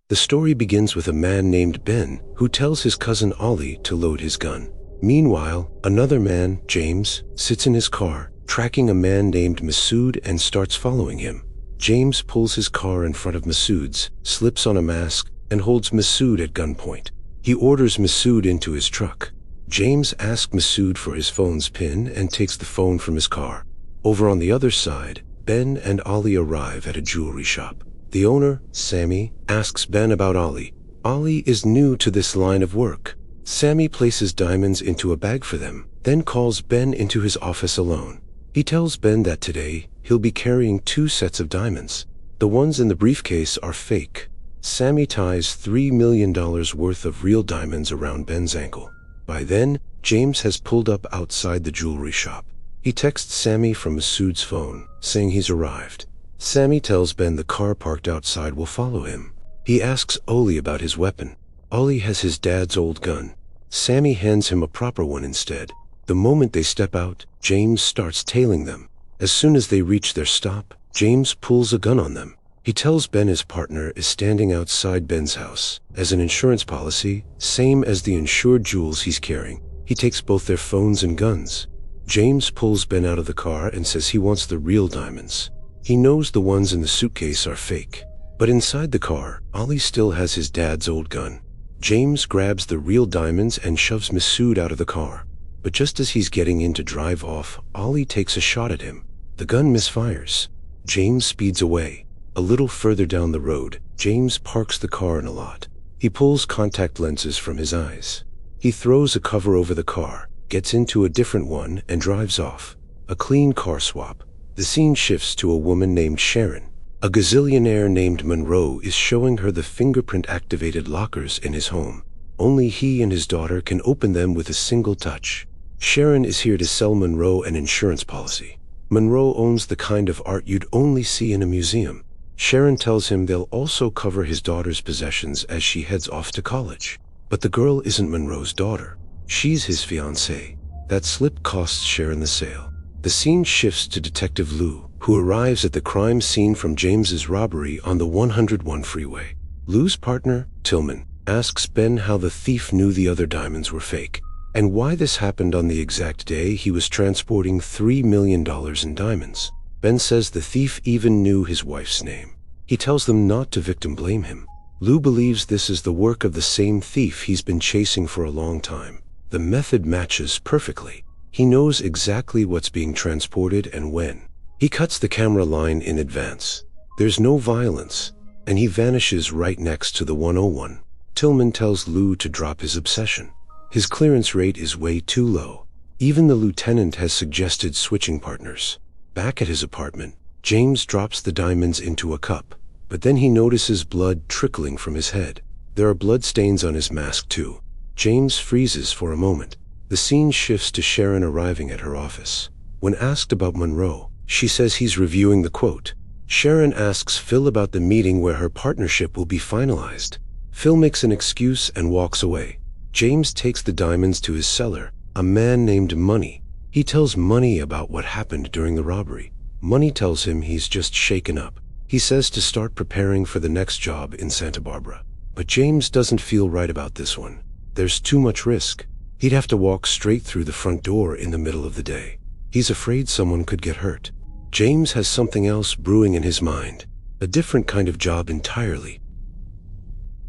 The story begins with a man named Ben who tells his cousin Ollie to load his gun. Meanwhile, another man, James, sits in his car, tracking a man named Masood and starts following him. James pulls his car in front of Masood's, slips on a mask, and holds Masood at gunpoint. He orders Masood into his truck. James asks Masood for his phone's PIN and takes the phone from his car. Over on the other side, Ben and Ollie arrive at a jewelry shop. The owner, Sammy, asks Ben about Ollie. Ollie is new to this line of work. Sammy places diamonds into a bag for them, then calls Ben into his office alone. He tells Ben that today, he'll be carrying 2 sets of diamonds. The ones in the briefcase are fake. Sammy ties $3 million worth of real diamonds around Ben's ankle. By then, James has pulled up outside the jewelry shop. He texts Sammy from Masood's phone, saying he's arrived. Sammy tells Ben the car parked outside will follow him. He asks Ollie about his weapon. Ollie has his dad's old gun. Sammy hands him a proper one instead. The moment they step out, James starts tailing them. As soon as they reach their stop, James pulls a gun on them. He tells Ben his partner is standing outside Ben's house. As an insurance policy, same as the insured jewels he's carrying, he takes both their phones and guns. James pulls Ben out of the car and says he wants the real diamonds. He knows the ones in the suitcase are fake. But inside the car, Ollie still has his dad's old gun. James grabs the real diamonds and shoves Masood out of the car. But just as he's getting in to drive off, Ollie takes a shot at him. The gun misfires. James speeds away. A little further down the road, James parks the car in a lot. He pulls contact lenses from his eyes. He throws a cover over the car, gets into a different one, and drives off. A clean car swap. The scene shifts to a woman named Sharon. A gazillionaire named Monroe is showing her the fingerprint-activated lockers in his home. Only he and his daughter can open them with a single touch. Sharon is here to sell Monroe an insurance policy. Monroe owns the kind of art you'd only see in a museum. Sharon tells him they'll also cover his daughter's possessions as she heads off to college. But the girl isn't Monroe's daughter. She's his fiancée. That slip costs Sharon the sale. The scene shifts to Detective Lou, who arrives at the crime scene from James's robbery on the 101 freeway. Lou's partner, Tillman, asks Ben how the thief knew the other diamonds were fake, and why this happened on the exact day he was transporting $3 million in diamonds. Ben says the thief even knew his wife's name. He tells them not to victim blame him. Lou believes this is the work of the same thief he's been chasing for a long time. The method matches perfectly. He knows exactly what's being transported and when. He cuts the camera line in advance. There's no violence, and he vanishes right next to the 101. Tillman tells Lou to drop his obsession. His clearance rate is way too low. Even the lieutenant has suggested switching partners. Back at his apartment, James drops the diamonds into a cup, but then he notices blood trickling from his head. There are blood stains on his mask too. James freezes for a moment. The scene shifts to Sharon arriving at her office. When asked about Monroe, she says he's reviewing the quote. Sharon asks Phil about the meeting where her partnership will be finalized. Phil makes an excuse and walks away. James takes the diamonds to his seller, a man named Money. He tells Money about what happened during the robbery. Money tells him he's just shaken up. He says to start preparing for the next job in Santa Barbara. But James doesn't feel right about this one. There's too much risk. He'd have to walk straight through the front door in the middle of the day. He's afraid someone could get hurt. James has something else brewing in his mind. A different kind of job entirely.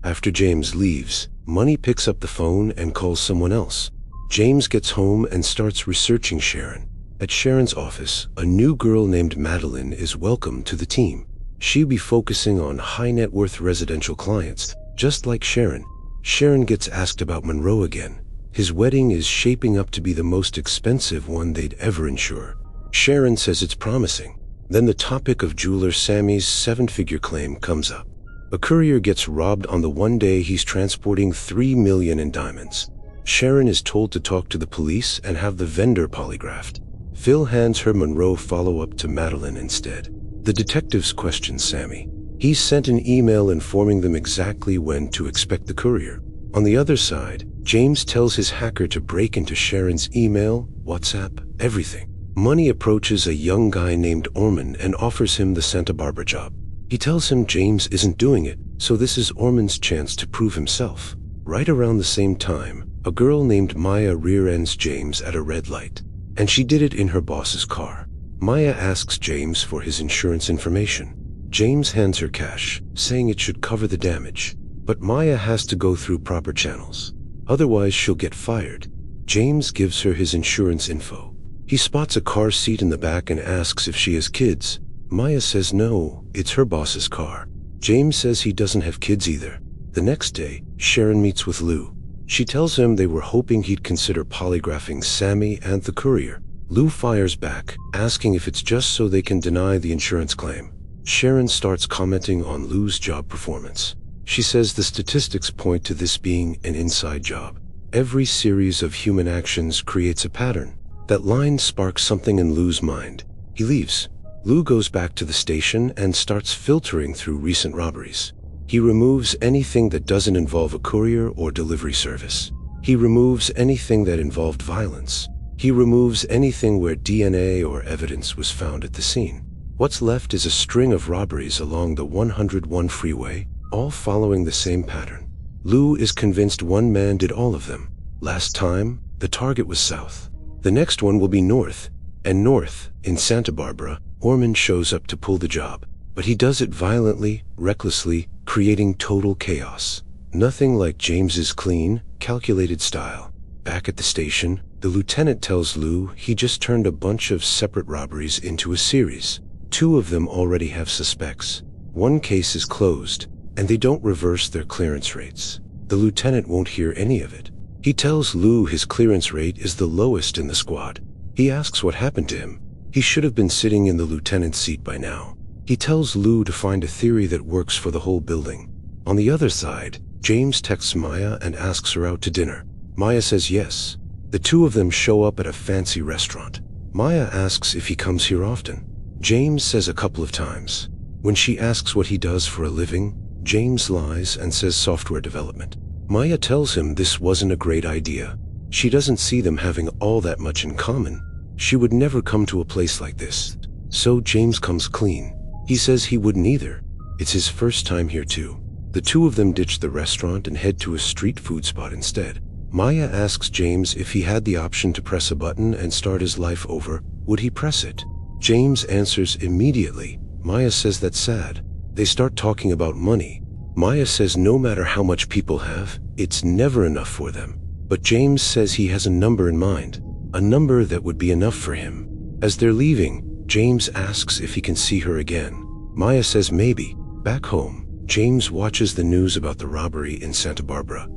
After James leaves, Money picks up the phone and calls someone else. James gets home and starts researching Sharon. At Sharon's office, a new girl named Madeline is welcomed to the team. She'll be focusing on high-net-worth residential clients, just like Sharon. Sharon gets asked about Monroe again. His wedding is shaping up to be the most expensive one they'd ever insure. Sharon says it's promising. Then the topic of jeweler Sammy's 7-figure claim comes up. A courier gets robbed on the one day he's transporting $3 million in diamonds. Sharon is told to talk to the police and have the vendor polygraphed. Phil hands her Monroe follow-up to Madeline instead. The detectives question Sammy. He's sent an email informing them exactly when to expect the courier. On the other side, James tells his hacker to break into Sharon's email, WhatsApp, everything. Money approaches a young guy named Orman and offers him the Santa Barbara job. He tells him James isn't doing it, So this is Orman's chance to prove himself. Right around the same time, a girl named Maya rear-ends James at a red light, and she did it in her boss's car. Maya asks James for his insurance information. James hands her cash, saying it should cover the damage, but Maya has to go through proper channels. Otherwise, she'll get fired. James gives her his insurance info. He spots a car seat in the back and asks if she has kids. Maya says no, it's her boss's car. James says he doesn't have kids either. The next day, Sharon meets with Lou. She tells him they were hoping he'd consider polygraphing Sammy and the courier. Lou fires back, asking if it's just so they can deny the insurance claim. Sharon starts commenting on Lou's job performance. She says the statistics point to this being an inside job. Every series of human actions creates a pattern. That line sparks something in Lou's mind. He leaves. Lou goes back to the station and starts filtering through recent robberies. He removes anything that doesn't involve a courier or delivery service. He removes anything that involved violence. He removes anything where DNA or evidence was found at the scene. What's left is a string of robberies along the 101 freeway, all following the same pattern. Lou is convinced one man did all of them. Last time, the target was south. The next one will be north, and north, in Santa Barbara, Orman shows up to pull the job. But he does it violently, recklessly, creating total chaos. Nothing like James's clean, calculated style. Back at the station, the lieutenant tells Lou he just turned a bunch of separate robberies into a series. 2 of them already have suspects. 1 case is closed, and they don't reverse their clearance rates. The lieutenant won't hear any of it. He tells Lou his clearance rate is the lowest in the squad. He asks what happened to him. He should have been sitting in the lieutenant's seat by now. He tells Lou to find a theory that works for the whole building. On the other side, James texts Maya and asks her out to dinner. Maya says yes. The 2 of them show up at a fancy restaurant. Maya asks if he comes here often. James says a couple of times. When she asks what he does for a living, James lies and says software development. Maya tells him this wasn't a great idea. She doesn't see them having all that much in common. She would never come to a place like this. So James comes clean. He says he wouldn't either. It's his first time here too. The 2 of them ditch the restaurant and head to a street food spot instead. Maya asks James if he had the option to press a button and start his life over, would he press it? James answers immediately. Maya says that's sad. They start talking about money. Maya says no matter how much people have, it's never enough for them. But James says he has a number in mind, a number that would be enough for him. As they're leaving, James asks if he can see her again. Maya says maybe. Back home, James watches the news about the robbery in Santa Barbara.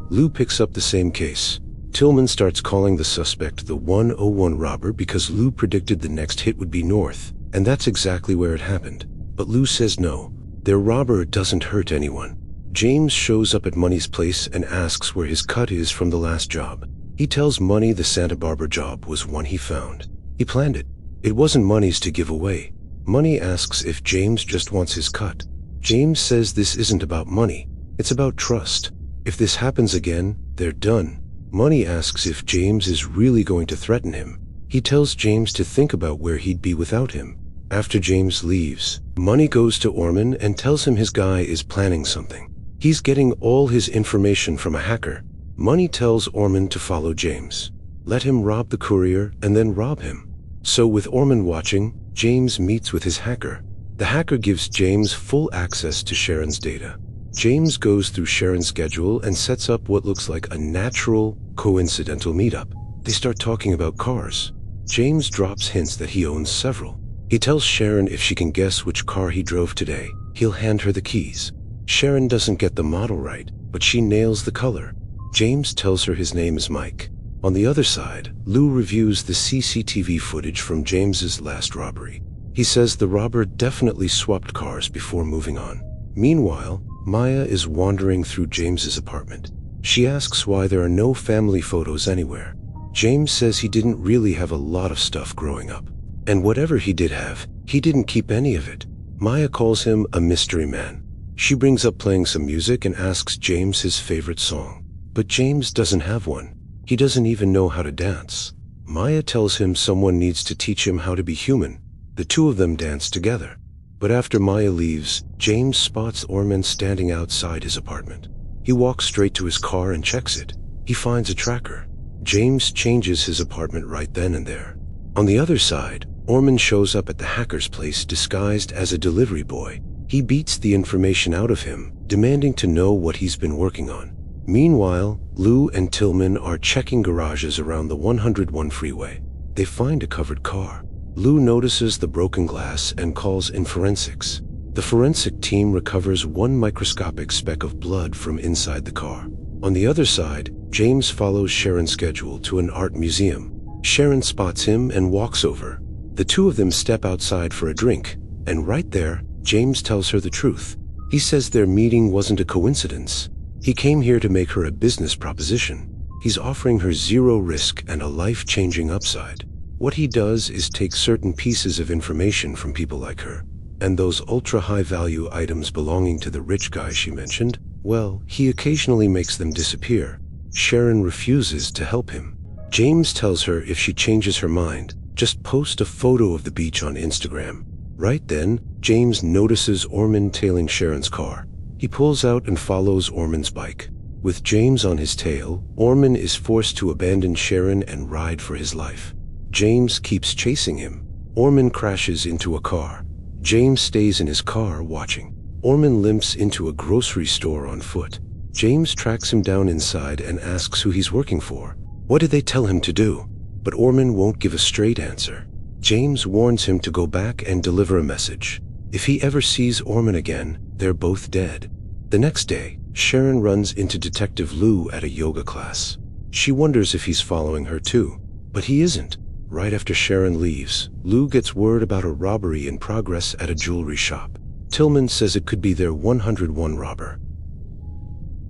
Lou picks up the same case. Tillman starts calling the suspect the 101 robber because Lou predicted the next hit would be north, and that's exactly where it happened. But Lou says no, their robber doesn't hurt anyone. James shows up at Money's place and asks where his cut is from the last job. He tells Money the Santa Barbara job was one he found. He planned it. It wasn't Money's to give away. Money asks if James just wants his cut. James says this isn't about money. It's about trust. If this happens again, they're done. Money asks if James is really going to threaten him. He tells James to think about where he'd be without him. After James leaves, Money goes to Orman and tells him his guy is planning something. He's getting all his information from a hacker. Money tells Orman to follow James. Let him rob the courier and then rob him. So with Orman watching, James meets with his hacker. The hacker gives James full access to Sharon's data. James goes through Sharon's schedule and sets up what looks like a natural, coincidental meetup. They start talking about cars. James drops hints that he owns several. He tells Sharon if she can guess which car he drove today, he'll hand her the keys. Sharon doesn't get the model right, but she nails the color. James tells her his name is Mike. On the other side, Lou reviews the CCTV footage from James's last robbery. He says the robber definitely swapped cars before moving on. Meanwhile, Maya is wandering through James's apartment. She asks why there are no family photos anywhere. James says he didn't really have a lot of stuff growing up. And whatever he did have, he didn't keep any of it. Maya calls him a mystery man. She brings up playing some music and asks James his favorite song. But James doesn't have one. He doesn't even know how to dance. Maya tells him someone needs to teach him how to be human. The 2 of them dance together. But after Maya leaves, James spots Orman standing outside his apartment. He walks straight to his car and checks it. He finds a tracker. James changes his apartment right then and there. On the other side, Orman shows up at the hacker's place disguised as a delivery boy. He beats the information out of him, demanding to know what he's been working on. Meanwhile, Lou and Tillman are checking garages around the 101 freeway. They find a covered car. Lou notices the broken glass and calls in forensics. The forensic team recovers one microscopic speck of blood from inside the car. On the other side, James follows Sharon's schedule to an art museum. Sharon spots him and walks over. The two of them step outside for a drink, and right there, James tells her the truth. He says their meeting wasn't a coincidence. He came here to make her a business proposition. He's offering her zero risk and a life-changing upside. What he does is take certain pieces of information from people like her, and those ultra-high-value items belonging to the rich guy she mentioned, well, he occasionally makes them disappear. Sharon refuses to help him. James tells her if she changes her mind, just post a photo of the beach on Instagram. Right then, James notices Orman tailing Sharon's car. He pulls out and follows Orman's bike. With James on his tail, Orman is forced to abandon Sharon and ride for his life. James keeps chasing him. Orman crashes into a car. James stays in his car watching. Orman limps into a grocery store on foot. James tracks him down inside and asks who he's working for. What did they tell him to do? But Orman won't give a straight answer. James warns him to go back and deliver a message. If he ever sees Orman again, they're both dead. The next day, Sharon runs into Detective Lou at a yoga class. She wonders if he's following her too, but he isn't. Right after Sharon leaves, Lou gets word about a robbery in progress at a jewelry shop. Tillman says it could be their 101 robber.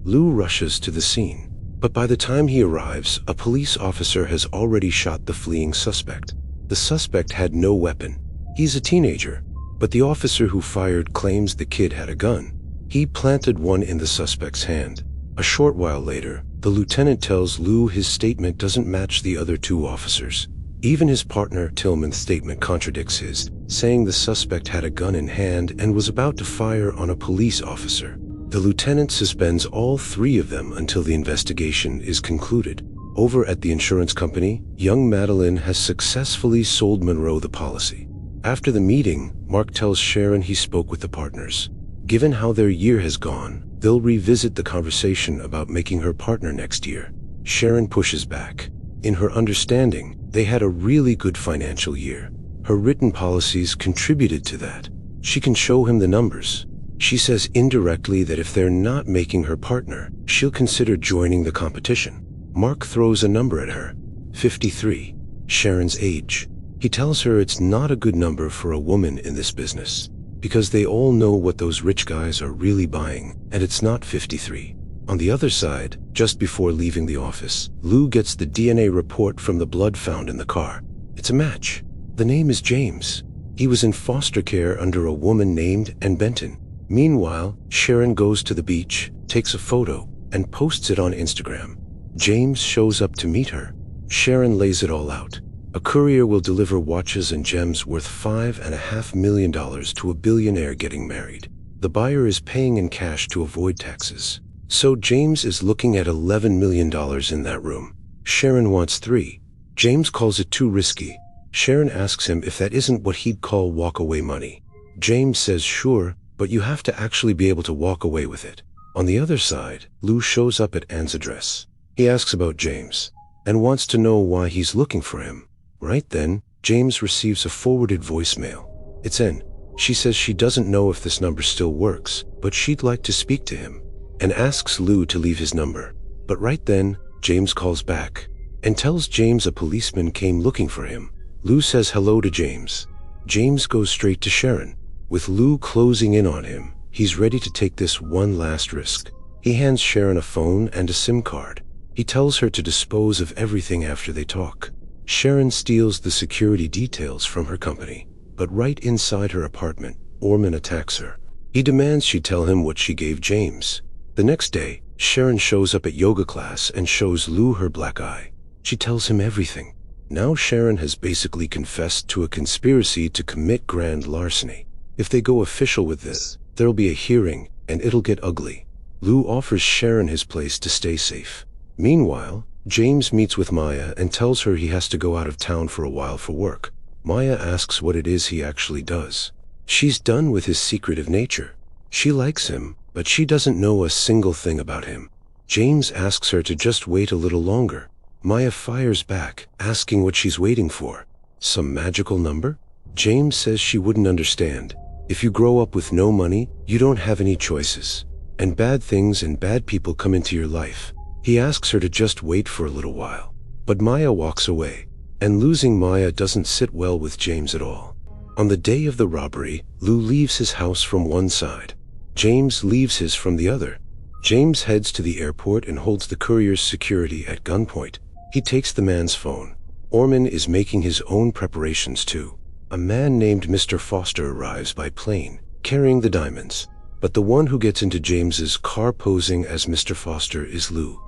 Lou rushes to the scene, but by the time he arrives, a police officer has already shot the fleeing suspect. The suspect had no weapon. He's a teenager, but the officer who fired claims the kid had a gun. He planted one in the suspect's hand. A short while later, the lieutenant tells Lou his statement doesn't match the other two officers. Even his partner Tillman's statement contradicts his, saying the suspect had a gun in hand and was about to fire on a police officer. The lieutenant suspends all three of them until the investigation is concluded. Over at the insurance company, young Madeline has successfully sold Monroe the policy. After the meeting, Mark tells Sharon he spoke with the partners. Given how their year has gone, they'll revisit the conversation about making her partner next year. Sharon pushes back. In her understanding, they had a really good financial year. Her written policies contributed to that. She can show him the numbers. She says indirectly that if they're not making her partner, she'll consider joining the competition. Mark throws a number at her. 53. Sharon's age. He tells her it's not a good number for a woman in this business, because they all know what those rich guys are really buying, and it's not 53. On the other side, just before leaving the office, Lou gets the DNA report from the blood found in the car. It's a match. The name is James. He was in foster care under a woman named Ann Benton. Meanwhile, Sharon goes to the beach, takes a photo, and posts it on Instagram. James shows up to meet her. Sharon lays it all out. A courier will deliver watches and gems worth $5.5 million to a billionaire getting married. The buyer is paying in cash to avoid taxes. So James is looking at $11 million in that room. Sharon wants 3. James calls it too risky. Sharon asks him if that isn't what he'd call walk-away money. James says sure, but you have to actually be able to walk away with it. On the other side, Lou shows up at Ann's address. He asks about James, and wants to know why he's looking for him. Right then, James receives a forwarded voicemail. It's Ann. She says she doesn't know if this number still works, but she'd like to speak to him, and asks Lou to leave his number. But right then, James calls back, and tells James a policeman came looking for him. Lou says hello to James. James goes straight to Sharon. With Lou closing in on him, he's ready to take this one last risk. He hands Sharon a phone and a SIM card. He tells her to dispose of everything after they talk. Sharon steals the security details from her company, but right inside her apartment, Orman attacks her. He demands she tell him what she gave James. The next day, Sharon shows up at yoga class and shows Lou her black eye. She tells him everything. Now Sharon has basically confessed to a conspiracy to commit grand larceny. If they go official with this, there'll be a hearing, and it'll get ugly. Lou offers Sharon his place to stay safe. Meanwhile, James meets with Maya and tells her he has to go out of town for a while for work. Maya asks what it is he actually does. She's done with his secretive nature. She likes him, but she doesn't know a single thing about him. James asks her to just wait a little longer. Maya fires back, asking what she's waiting for. Some magical number? James says she wouldn't understand. If you grow up with no money, you don't have any choices. And bad things and bad people come into your life. He asks her to just wait for a little while. But Maya walks away. And losing Maya doesn't sit well with James at all. On the day of the robbery, Lou leaves his house from one side. James leaves his from the other. James heads to the airport and holds the courier's security at gunpoint. He takes the man's phone. Orman is making his own preparations too. A man named Mr. Foster arrives by plane, carrying the diamonds. But the one who gets into James's car posing as Mr. Foster is Lou.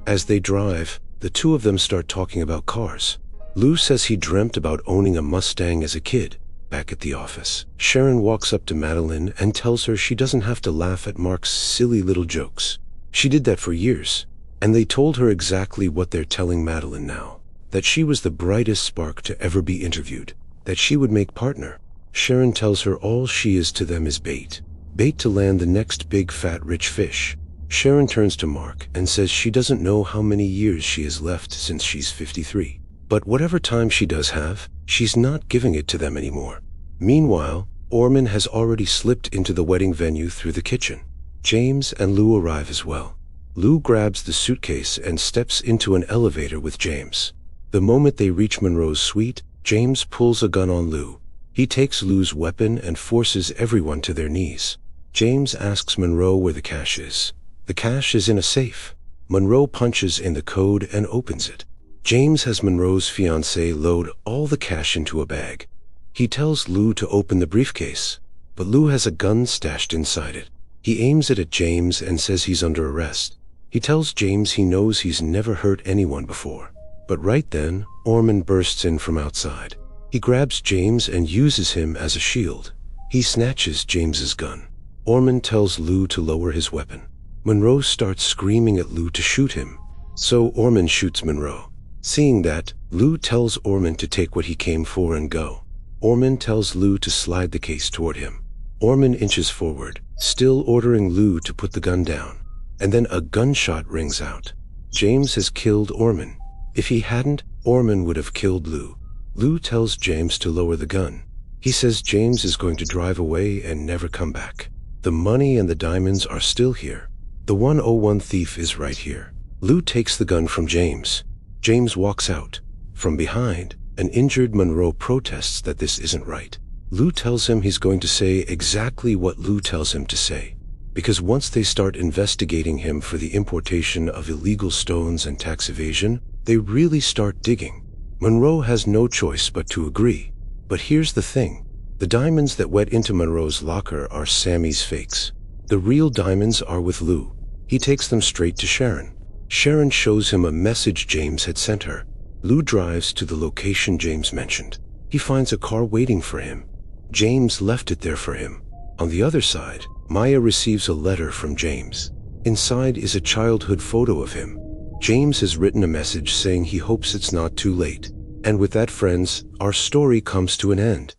As they drive, the two of them start talking about cars. Lou says he dreamt about owning a Mustang as a kid, back at the office. Sharon walks up to Madeline and tells her she doesn't have to laugh at Mark's silly little jokes. She did that for years, and they told her exactly what they're telling Madeline now. That she was the brightest spark to ever be interviewed. That she would make partner. Sharon tells her all she is to them is bait. Bait to land the next big fat rich fish. Sharon turns to Mark and says she doesn't know how many years she has left since she's 53. But whatever time she does have, she's not giving it to them anymore. Meanwhile, Orman has already slipped into the wedding venue through the kitchen. James and Lou arrive as well. Lou grabs the suitcase and steps into an elevator with James. The moment they reach Monroe's suite, James pulls a gun on Lou. He takes Lou's weapon and forces everyone to their knees. James asks Monroe where the cash is. The cash is in a safe. Monroe punches in the code and opens it. James has Monroe's fiancée load all the cash into a bag. He tells Lou to open the briefcase, but Lou has a gun stashed inside it. He aims it at James and says he's under arrest. He tells James he knows he's never hurt anyone before. But right then, Orman bursts in from outside. He grabs James and uses him as a shield. He snatches James's gun. Orman tells Lou to lower his weapon. Monroe starts screaming at Lou to shoot him. So Orman shoots Monroe. Seeing that, Lou tells Orman to take what he came for and go. Orman tells Lou to slide the case toward him. Orman inches forward, still ordering Lou to put the gun down. And then a gunshot rings out. James has killed Orman. If he hadn't, Orman would have killed Lou. Lou tells James to lower the gun. He says James is going to drive away and never come back. The money and the diamonds are still here. The 101 thief is right here. Lou takes the gun from James. James walks out. From behind, an injured Monroe protests that this isn't right. Lou tells him he's going to say exactly what Lou tells him to say. Because once they start investigating him for the importation of illegal stones and tax evasion, they really start digging. Monroe has no choice but to agree. But here's the thing. The diamonds that went into Monroe's locker are Sammy's fakes. The real diamonds are with Lou. He takes them straight to Sharon. Sharon shows him a message James had sent her. Lou drives to the location James mentioned. He finds a car waiting for him. James left it there for him. On the other side, Maya receives a letter from James. Inside is a childhood photo of him. James has written a message saying he hopes it's not too late. And with that, friends, our story comes to an end.